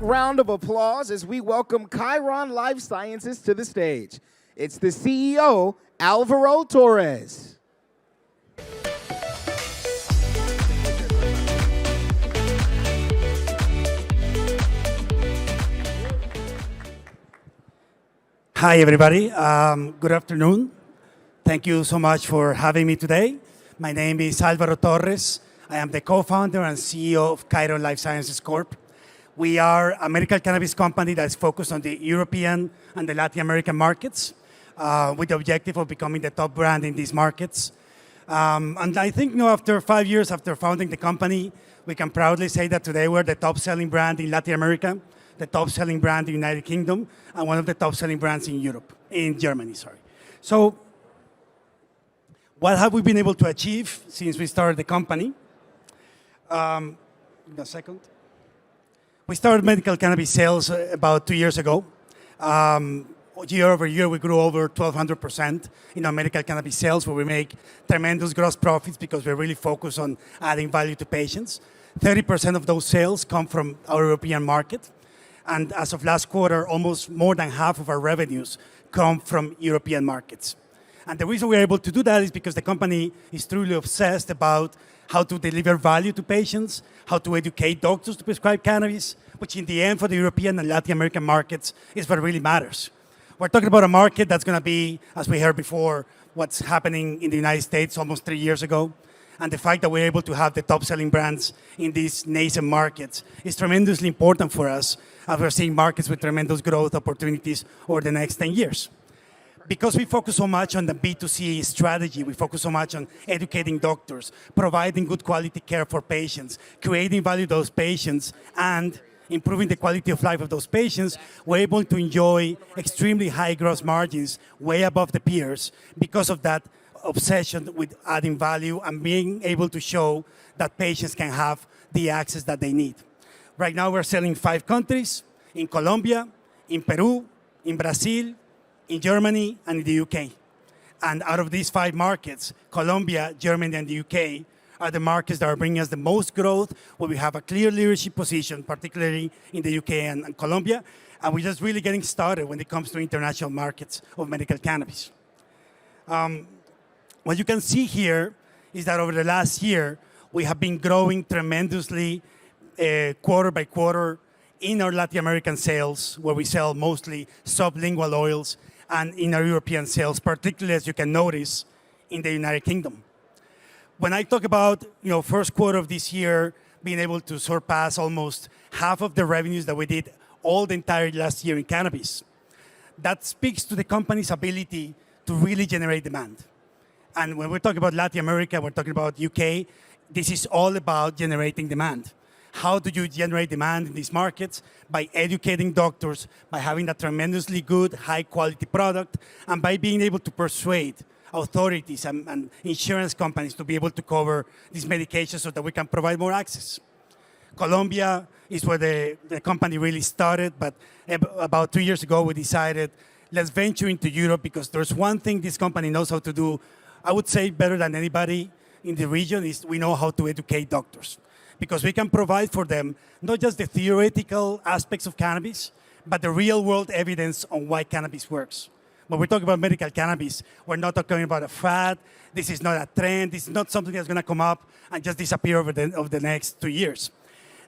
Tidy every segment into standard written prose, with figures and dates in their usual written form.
round of applause as we welcome Chiron Life Sciences to the stage. It's the CEO, Alvaro Torres. Hi, everybody. Good afternoon. Thank you so much for having me today. My name is Alvaro Torres. I am the co-founder and CEO of Chiron Life Sciences Corp. We are a medical cannabis company that's focused on the European and the Latin American markets with the objective of becoming the top brand in these markets. And I think after 5 years after founding the company, we can proudly say that today we're the top-selling brand in Latin America, the top-selling brand in the United Kingdom, and one of the top-selling brands in Germany. So what have we been able to achieve since we started the company? We started medical cannabis sales about 2 years ago. Year over year, we grew over 1,200% in our medical cannabis sales, where we make tremendous gross profits because we're really focused on adding value to patients. 30% of those sales come from our European market. And as of last quarter, almost more than half of our revenues come from European markets. And the reason we're able to do that is because the company is truly obsessed about how to deliver value to patients, how to educate doctors to prescribe cannabis, which in the end for the European and Latin American markets is what really matters. We're talking about a market that's going to be, as we heard before, what's happening in the United States almost 3 years ago. And the fact that we're able to have the top-selling brands in these nascent markets is tremendously important for us as we're seeing markets with tremendous growth opportunities over the next 10 years. Because we focus so much on the B2C strategy, we focus so much on educating doctors, providing good quality care for patients, creating value to those patients, and improving the quality of life of those patients, we're able to enjoy extremely high gross margins, way above the peers, because of that obsession with adding value and being able to show that patients can have the access that they need. Right now, we're selling in 5 countries, in Colombia, in Peru, in Brazil, in Germany, and in the UK. And out of these 5 markets, Colombia, Germany, and the UK are the markets that are bringing us the most growth, where we have a clear leadership position, particularly in the UK and Colombia. And we're just really getting started when it comes to international markets of medical cannabis. What you can see here is that over the last year, we have been growing tremendously quarter by quarter in our Latin American sales, where we sell mostly sublingual oils, and in our European sales, particularly, as you can notice, in the United Kingdom. When I talk about first quarter of this year being able to surpass almost half of the revenues that we did all the entire last year in cannabis, that speaks to the company's ability to really generate demand. And when we're talking about Latin America, we're talking about UK, this is all about generating demand. How do you generate demand in these markets? By educating doctors, by having a tremendously good, high-quality product, and by being able to persuade authorities and insurance companies to be able to cover these medications so that we can provide more access. Colombia is where the company really started, but about 2 years ago, we decided, let's venture into Europe, because there's one thing this company knows how to do, I would say better than anybody in the region, is we know how to educate doctors. Because we can provide for them not just the theoretical aspects of cannabis, but the real-world evidence on why cannabis works. When we talk about medical cannabis, we're not talking about a fad. This is not a trend. This is not something that's going to come up and just disappear over the next 2 years.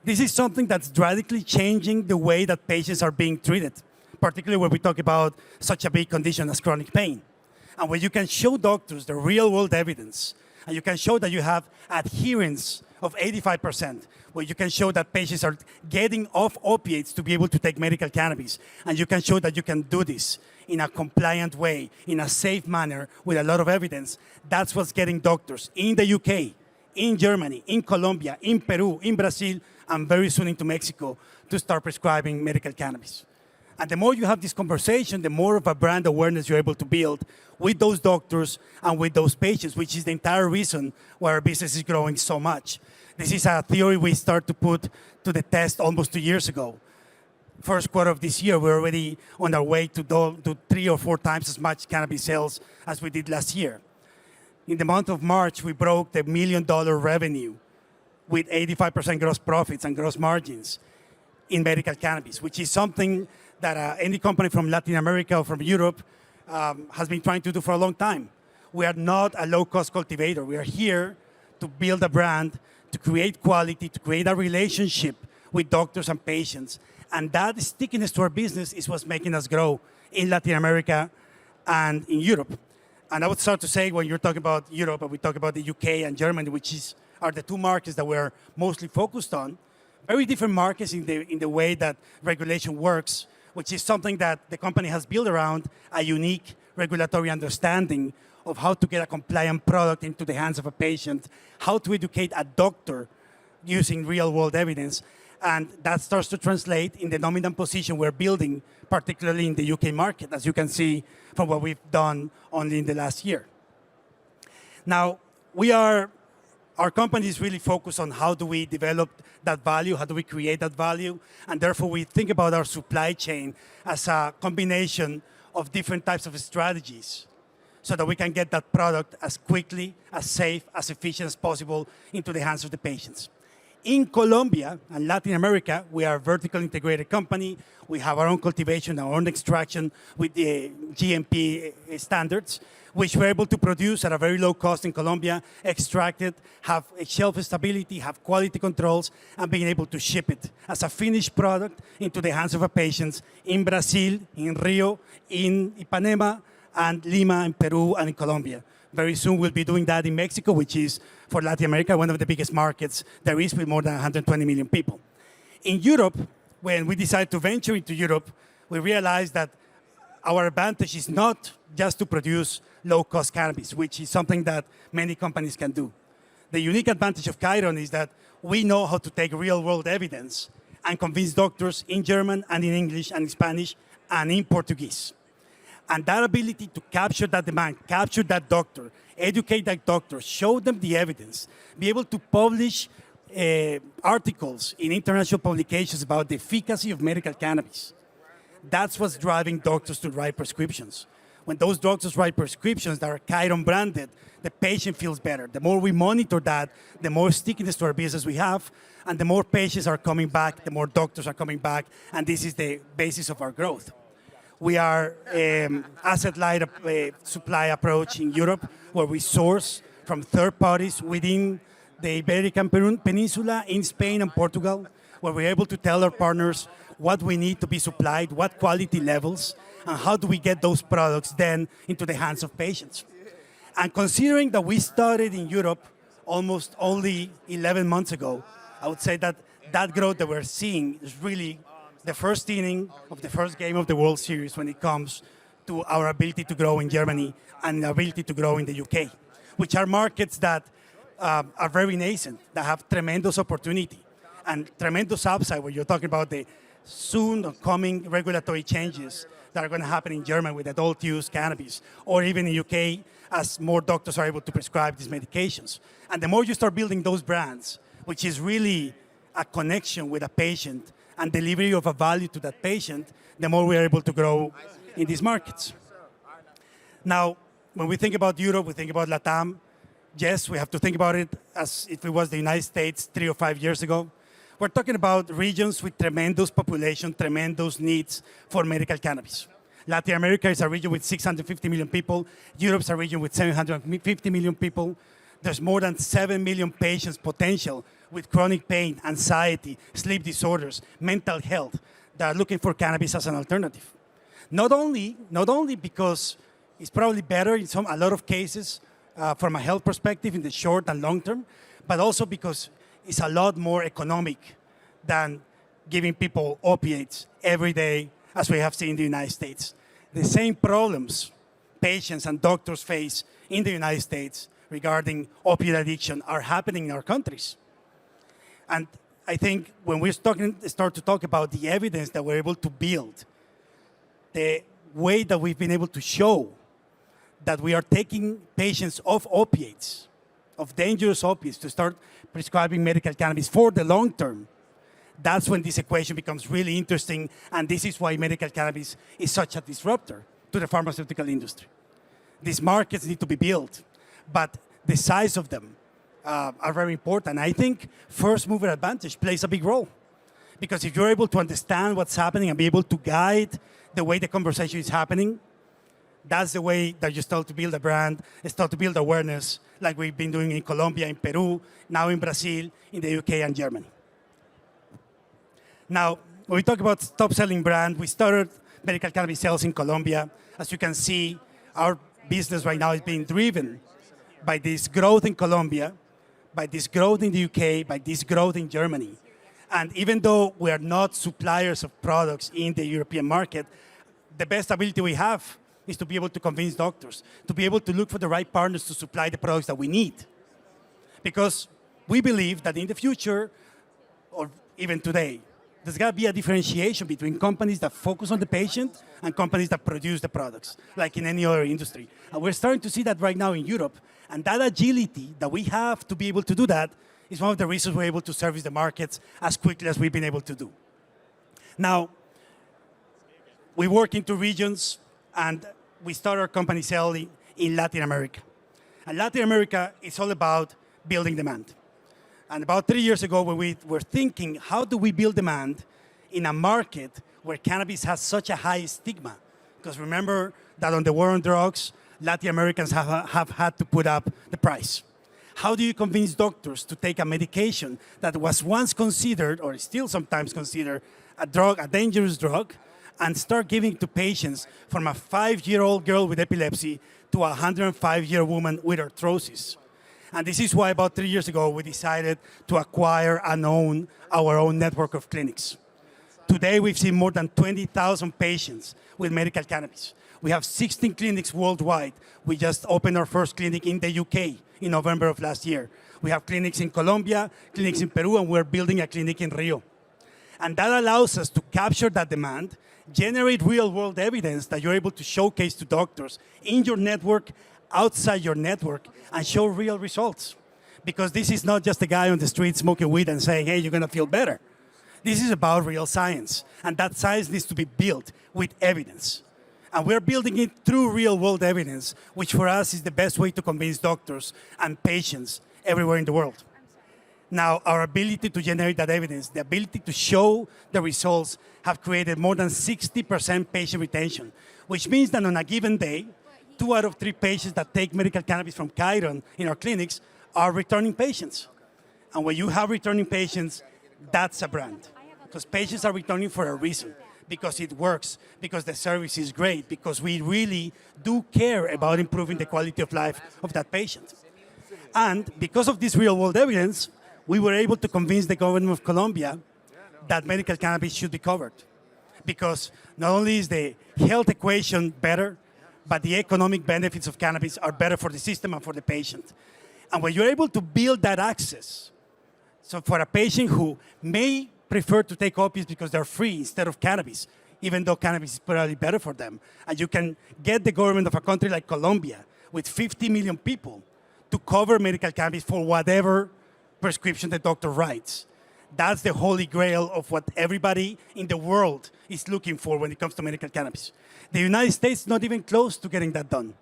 This is something that's radically changing the way that patients are being treated, particularly when we talk about such a big condition as chronic pain. And when you can show doctors the real-world evidence, and you can show that you have adherence of 85%, where you can show that patients are getting off opiates to be able to take medical cannabis, and you can show that you can do this in a compliant way, in a safe manner, with a lot of evidence, that's what's getting doctors in the UK, in Germany, in Colombia, in Peru, in Brazil, and very soon into Mexico to start prescribing medical cannabis. And the more you have this conversation, the more of a brand awareness you're able to build with those doctors and with those patients, which is the entire reason why our business is growing so much. This is a theory we start to put to the test almost 2 years ago. First quarter of this year, we're already on our way to 3 or 4 times as much cannabis sales as we did last year. In the month of March, we broke the $1 million revenue with 85% gross profits and gross margins. in medical cannabis, which is something that any company from Latin America or from Europe has been trying to do for a long time. We are not a low-cost cultivator. We are here to build a brand, to create quality, to create a relationship with doctors and patients. And that stickiness to our business is what's making us grow in Latin America and in Europe. And I would start to say, when you're talking about Europe, and we talk about the UK and Germany, which are the two markets that we're mostly focused on, very different markets in the way that regulation works, which is something that the company has built around a unique regulatory understanding of how to get a compliant product into the hands of a patient, how to educate a doctor using real-world evidence. And that starts to translate in the dominant position we're building, particularly in the UK market, as you can see from what we've done only in the last year. Now, our company is really focused on how do we develop that value, how do we create that value, and therefore we think about our supply chain as a combination of different types of strategies so that we can get that product as quickly, as safe, as efficient as possible into the hands of the patients. In Colombia and Latin America, we are a vertically integrated company. We have our own cultivation, our own extraction with the GMP standards, which we're able to produce at a very low cost in Colombia, extract it, have a shelf stability, have quality controls, and being able to ship it as a finished product into the hands of our patients in Brazil, in Rio, in Ipanema, and Lima, in Peru, and in Colombia. Very soon we'll be doing that in Mexico, which is, for Latin America, one of the biggest markets there is with more than 120 million people. In Europe, when we decided to venture into Europe, we realized that our advantage is not just to produce low-cost cannabis, which is something that many companies can do. The unique advantage of Khiron is that we know how to take real-world evidence and convince doctors in German and in English and in Spanish and in Portuguese. And that ability to capture that demand, capture that doctor, educate that doctor, show them the evidence, be able to publish articles in international publications about the efficacy of medical cannabis. That's what's driving doctors to write prescriptions. When those doctors write prescriptions that are Khiron branded, the patient feels better. The more we monitor that, the more stickiness to our business we have, and the more patients are coming back, the more doctors are coming back, and this is the basis of our growth. We are asset-light supply approach in Europe, where we source from third parties within the Iberian Peninsula, in Spain and Portugal, where we're able to tell our partners what we need to be supplied, what quality levels, and how do we get those products then into the hands of patients. And considering that we started in Europe almost only 11 months ago, I would say that that growth that we're seeing is really the first inning of the first game of the World Series when it comes to our ability to grow in Germany and the ability to grow in the UK, which are markets that are very nascent, that have tremendous opportunity and tremendous upside when you're talking about the soon coming regulatory changes that are going to happen in Germany with adult use cannabis, or even in UK as more doctors are able to prescribe these medications. And the more you start building those brands, which is really a connection with a patient and delivery of a value to that patient, the more we are able to grow in these markets. Now, when we think about Europe, we think about LATAM. Yes, we have to think about it as if it was the United States 3 or 5 years ago. We're talking about regions with tremendous population, tremendous needs for medical cannabis. Latin America is a region with 650 million people. Europe's a region with 750 million people. There's more than 7 million patients potential with chronic pain, anxiety, sleep disorders, mental health that are looking for cannabis as an alternative. Not only because it's probably better in a lot of cases from a health perspective in the short and long term, but also because it's a lot more economic than giving people opiates every day, as we have seen in the United States. The same problems patients and doctors face in the United States regarding opiate addiction are happening in our countries. And I think when we start to talk about the evidence that we're able to build, the way that we've been able to show that we are taking patients off opiates, of dangerous opiates, to start prescribing medical cannabis for the long term, that's when this equation becomes really interesting, and this is why medical cannabis is such a disruptor to the pharmaceutical industry. These markets need to be built, but the size of them are very important. I think first mover advantage plays a big role, Because if you're able to understand what's happening and be able to guide the way the conversation is happening, that's the way that you start to build a brand, start to build awareness, like we've been doing in Colombia, in Peru, now in Brazil, in the UK, and Germany. Now, when we talk about top-selling brand, we started medical cannabis sales in Colombia. As you can see, our business right now is being driven by this growth in Colombia, by this growth in the UK, by this growth in Germany. And even though we are not suppliers of products in the European market, the best ability we have is to be able to convince doctors, to be able to look for the right partners to supply the products that we need. Because we believe that in the future, or even today, there's got to be a differentiation between companies that focus on the patient and companies that produce the products, like in any other industry. And we're starting to see that right now in Europe. And that agility that we have to be able to do that is one of the reasons we're able to service the markets as quickly as we've been able to do. Now, we work into regions, and we start our company selling in Latin America. And Latin America is all about building demand. And about 3 years ago, when we were thinking, how do we build demand in a market where cannabis has such a high stigma? Because remember that on the war on drugs, Latin Americans have had to put up the price. How do you convince doctors to take a medication that was once considered, or is still sometimes considered, a drug, a dangerous drug, and start giving to patients from a 5-year-old girl with epilepsy to a 105-year-old woman with arthrosis? And this is why about 3 years ago, we decided to acquire and own our own network of clinics. Today, we've seen more than 20,000 patients with medical cannabis. We have 16 clinics worldwide. We just opened our first clinic in the UK in November of last year. We have clinics in Colombia, clinics in Peru, and we're building a clinic in Rio. And that allows us to capture that demand, generate real-world evidence that you're able to showcase to doctors in your network, outside your network, and show real results. Because this is not just a guy on the street smoking weed and saying, hey, you're going to feel better. This is about real science. And that science needs to be built with evidence. And we're building it through real-world evidence, which for us is the best way to convince doctors and patients everywhere in the world. Now, our ability to generate that evidence, the ability to show the results, have created more than 60% patient retention, which means that on a given day, 2 out of 3 patients that take medical cannabis from Khiron in our clinics are returning patients. And when you have returning patients, that's a brand. Because patients are returning for a reason, because it works, because the service is great, because we really do care about improving the quality of life of that patient. And because of this real-world evidence, we were able to convince the government of Colombia that medical cannabis should be covered. Because not only is the health equation better, but the economic benefits of cannabis are better for the system and for the patient. And when you're able to build that access, so for a patient who may prefer to take opiates because they're free instead of cannabis, even though cannabis is probably better for them, and you can get the government of a country like Colombia with 50 million people to cover medical cannabis for whatever prescription the doctor writes. That's the holy grail of what everybody in the world is looking for when it comes to medical cannabis. The United States is not even close to getting that done.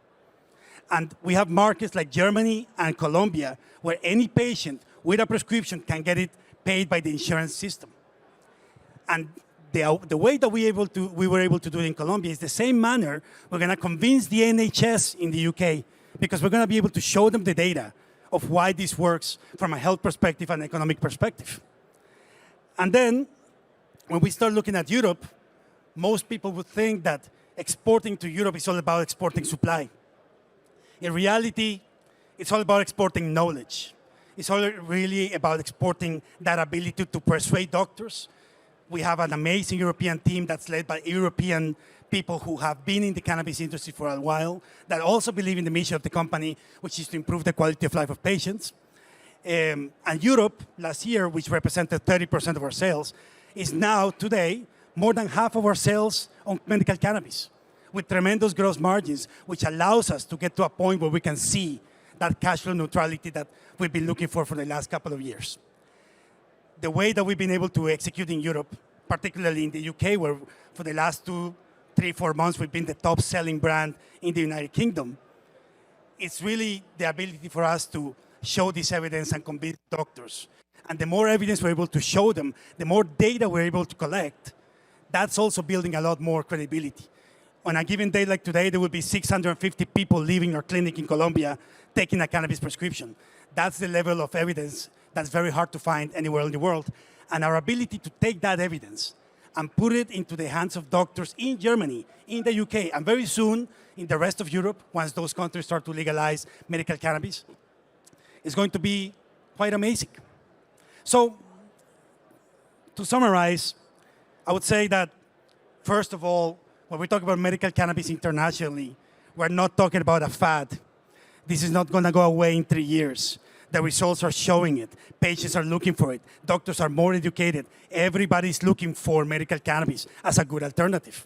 And we have markets like Germany and Colombia where any patient with a prescription can get it paid by the insurance system. And the way that we were able to do it in Colombia is the same manner we're going to convince the NHS in the UK, because we're going to be able to show them the data of why this works from a health perspective and economic perspective. And then, when we start looking at Europe, most people would think that exporting to Europe is all about exporting supply. In reality, it's all about exporting knowledge. It's all really about exporting that ability to persuade doctors. We have an amazing European team that's led by European people who have been in the cannabis industry for a while, that also believe in the mission of the company, which is to improve the quality of life of patients. And Europe, last year, which represented 30% of our sales, is now, today, more than half of our sales on medical cannabis, with tremendous gross margins, which allows us to get to a point where we can see that cash flow neutrality that we've been looking for the last couple of years. The way that we've been able to execute in Europe, particularly in the UK, where for the last 2, 3, 4 months we've been the top-selling brand in the United Kingdom, it's really the ability for us to show this evidence and convince doctors. And the more evidence we're able to show them, the more data we're able to collect, that's also building a lot more credibility. On a given day like today, there will be 650 people leaving our clinic in Colombia taking a cannabis prescription. That's the level of evidence that's very hard to find anywhere in the world. And our ability to take that evidence and put it into the hands of doctors in Germany, in the UK, and very soon in the rest of Europe, once those countries start to legalize medical cannabis, is going to be quite amazing. So, to summarize, I would say that, first of all, when we talk about medical cannabis internationally, we're not talking about a fad. This is not going to go away in 3 years. The results are showing it. Patients are looking for it. Doctors are more educated. Everybody's looking for medical cannabis as a good alternative.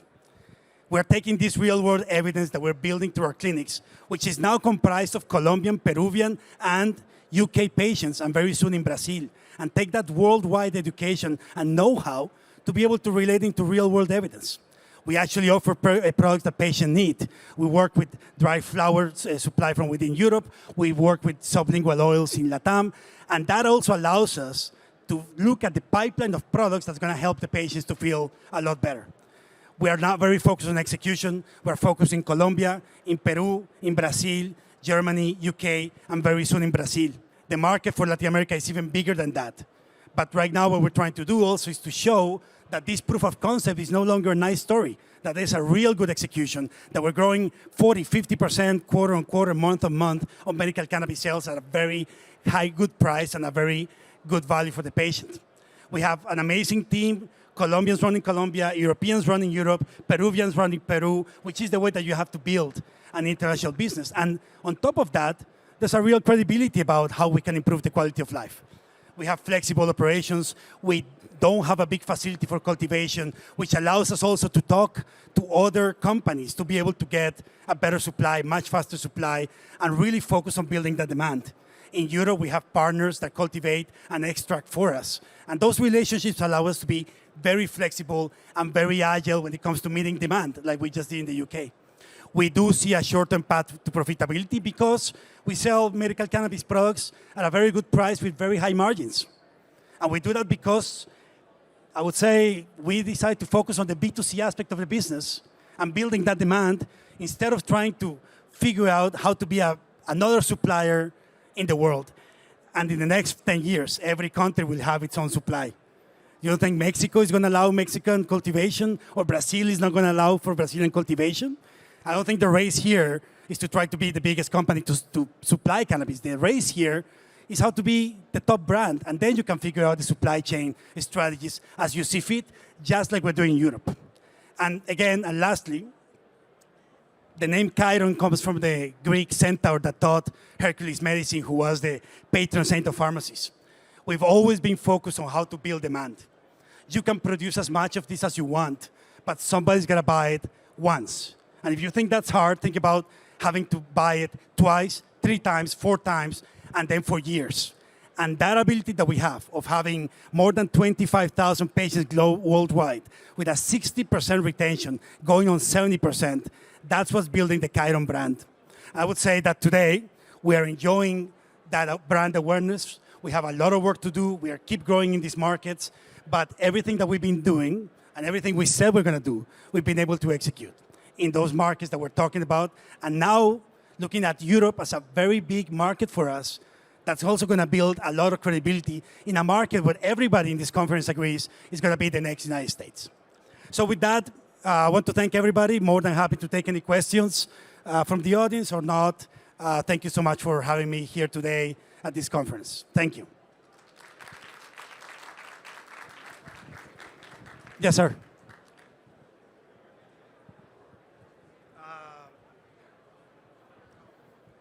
We're taking this real-world evidence that we're building through our clinics, which is now comprised of Colombian, Peruvian, and UK patients, and very soon in Brazil, and take that worldwide education and know-how to be able to relate into real-world evidence. We actually offer products that patients need. We work with dry flower supply from within Europe. We work with sublingual oils in LATAM. And that also allows us to look at the pipeline of products that's going to help the patients to feel a lot better. We are not very focused on execution. We're focused in Colombia, in Peru, in Brazil, Germany, UK, and very soon in Brazil. The market for Latin America is even bigger than that. But right now what we're trying to do also is to show that this proof of concept is no longer a nice story, that there's a real good execution, that we're growing 40, 50% quarter on quarter, month on month on medical cannabis sales at a very high, good price and a very good value for the patient. We have an amazing team, Colombians running Colombia, Europeans running Europe, Peruvians running Peru, which is the way that you have to build an international business. And on top of that, there's a real credibility about how we can improve the quality of life. We have flexible operations. We don't have a big facility for cultivation, which allows us also to talk to other companies to be able to get a better supply, much faster supply, and really focus on building the demand. In Europe, we have partners that cultivate and extract for us. And those relationships allow us to be very flexible and very agile when it comes to meeting demand, like we just did in the UK. We do see a short-term path to profitability because we sell medical cannabis products at a very good price with very high margins. And we do that because, I would say, we decide to focus on the B2C aspect of the business and building that demand instead of trying to figure out how to be another supplier in the world. And in the next 10 years, every country will have its own supply. You don't think Mexico is going to allow Mexican cultivation, or Brazil is not going to allow for Brazilian cultivation? I don't think the race here is to try to be the biggest company to supply cannabis. The race here is how to be the top brand, and then you can figure out the supply chain strategies as you see fit, just like we're doing in Europe. And again, and lastly, the name Chiron comes from the Greek centaur that taught Hercules medicine, who was the patron saint of pharmacies. We've always been focused on how to build demand. You can produce as much of this as you want, but somebody's gonna buy it once. And if you think that's hard, think about having to buy it twice, 3 times, 4 times, and then for years. And that ability that we have of having more than 25,000 patients worldwide with a 60% retention going on 70%, that's what's building the Chiron brand. I would say that today we are enjoying that brand awareness. We have a lot of work to do. We are keep growing in these markets, but everything that we've been doing and everything we said we're gonna do, we've been able to execute in those markets that we're talking about. And now looking at Europe as a very big market for us, that's also going to build a lot of credibility in a market where everybody in this conference agrees is going to be the next United States. So with that, I want to thank everybody. More than happy to take any questions from the audience or not. Thank you so much for having me here today at this conference. Thank you. Yes, sir.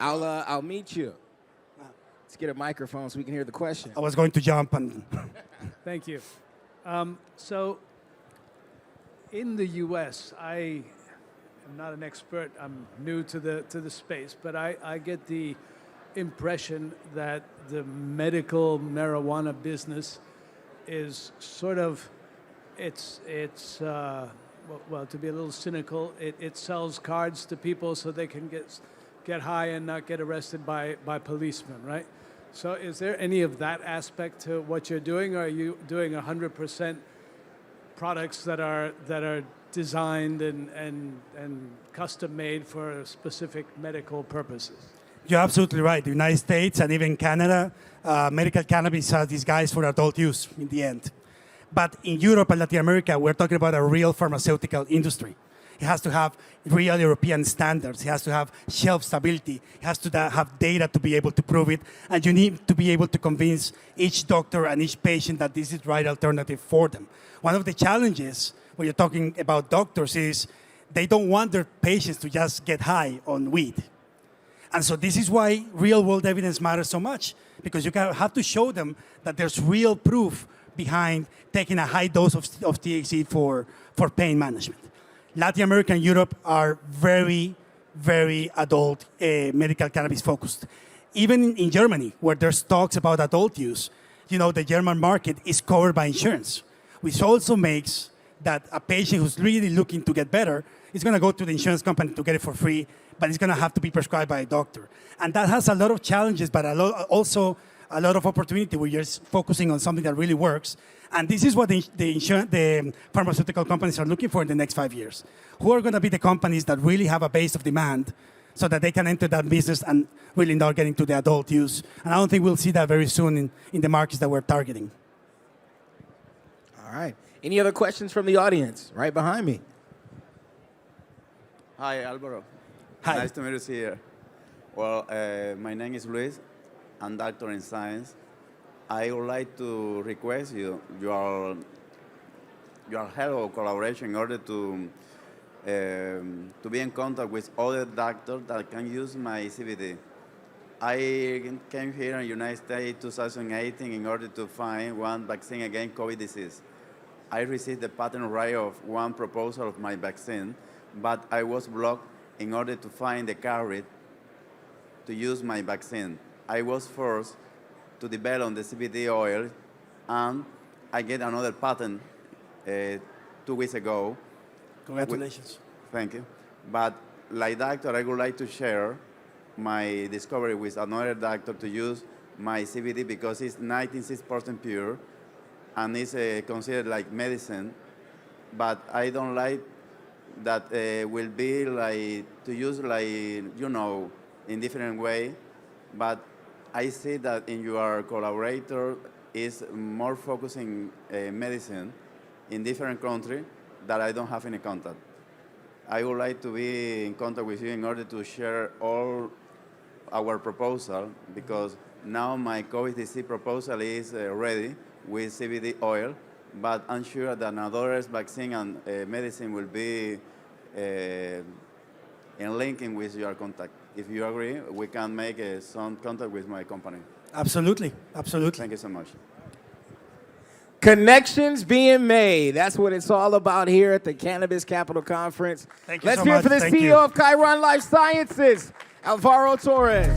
I'll meet you. Let's get a microphone so we can hear the question. I was going to jump and. Thank you. So, in the U.S., I am not an expert. I'm new to the space, but I get the impression that the medical marijuana business is sort of, well, to be a little cynical, it sells cards to people so they can get high and not get arrested by policemen, right? So is there any of that aspect to what you're doing, or are you doing 100% products that are designed and custom made for specific medical purposes? You're absolutely right. The United States and even Canada, medical cannabis are disguised for adult use in the end. But in Europe and Latin America, we're talking about a real pharmaceutical industry. It has to have real European standards. It has to have shelf stability. It has to have data to be able to prove it. And you need to be able to convince each doctor and each patient that this is the right alternative for them. One of the challenges when you're talking about doctors is they don't want their patients to just get high on weed. And so this is why real-world evidence matters so much, because you have to show them that there's real proof behind taking a high dose of THC for pain management. Latin America and Europe are very, very adult medical cannabis focused. Even in Germany, where there's talks about adult use, the German market is covered by insurance, which also makes that a patient who's really looking to get better is going to go to the insurance company to get it for free, but it's going to have to be prescribed by a doctor. And that has a lot of challenges, but also a lot of opportunity where you're focusing on something that really works. And this is what the pharmaceutical companies are looking for in the next 5 years. Who are going to be the companies that really have a base of demand so that they can enter that business and really not get into the adult use? And I don't think we'll see that very soon in the markets that we're targeting. All right. Any other questions from the audience? Right behind me. Hi, Alvaro. Hi. Nice to meet you here. Well, my name is Luis. I'm doctor in science. I would like to request your help or collaboration in order to be in contact with other doctors that can use my CBD. I came here in the United States 2018 in order to find one vaccine against COVID disease. I received the patent right of one proposal of my vaccine, but I was blocked in order to find the carrier to use my vaccine. I was forced to develop the CBD oil, and I get another patent 2 weeks ago. Congratulations. Thank you. But like doctor, I would like to share my discovery with another doctor to use my CBD because it's 96% pure and it's considered like medicine. But I don't like that will be like to use like, in different way. But I see that in your collaborator is more focusing medicine in different countries that I don't have any contact. I would like to be in contact with you in order to share all our proposal because now my COVID disease proposal is ready with CBD oil, but I'm sure that another vaccine and medicine will be in linking with your contact. If you agree, we can make some contact with my company. Absolutely. Absolutely. Thank you so much. Connections being made. That's what it's all about here at the Cannabis Capital Conference. Thank you Let's so hear it much. for the Thank CEO you. of Chiron Life Sciences, Alvaro Torres.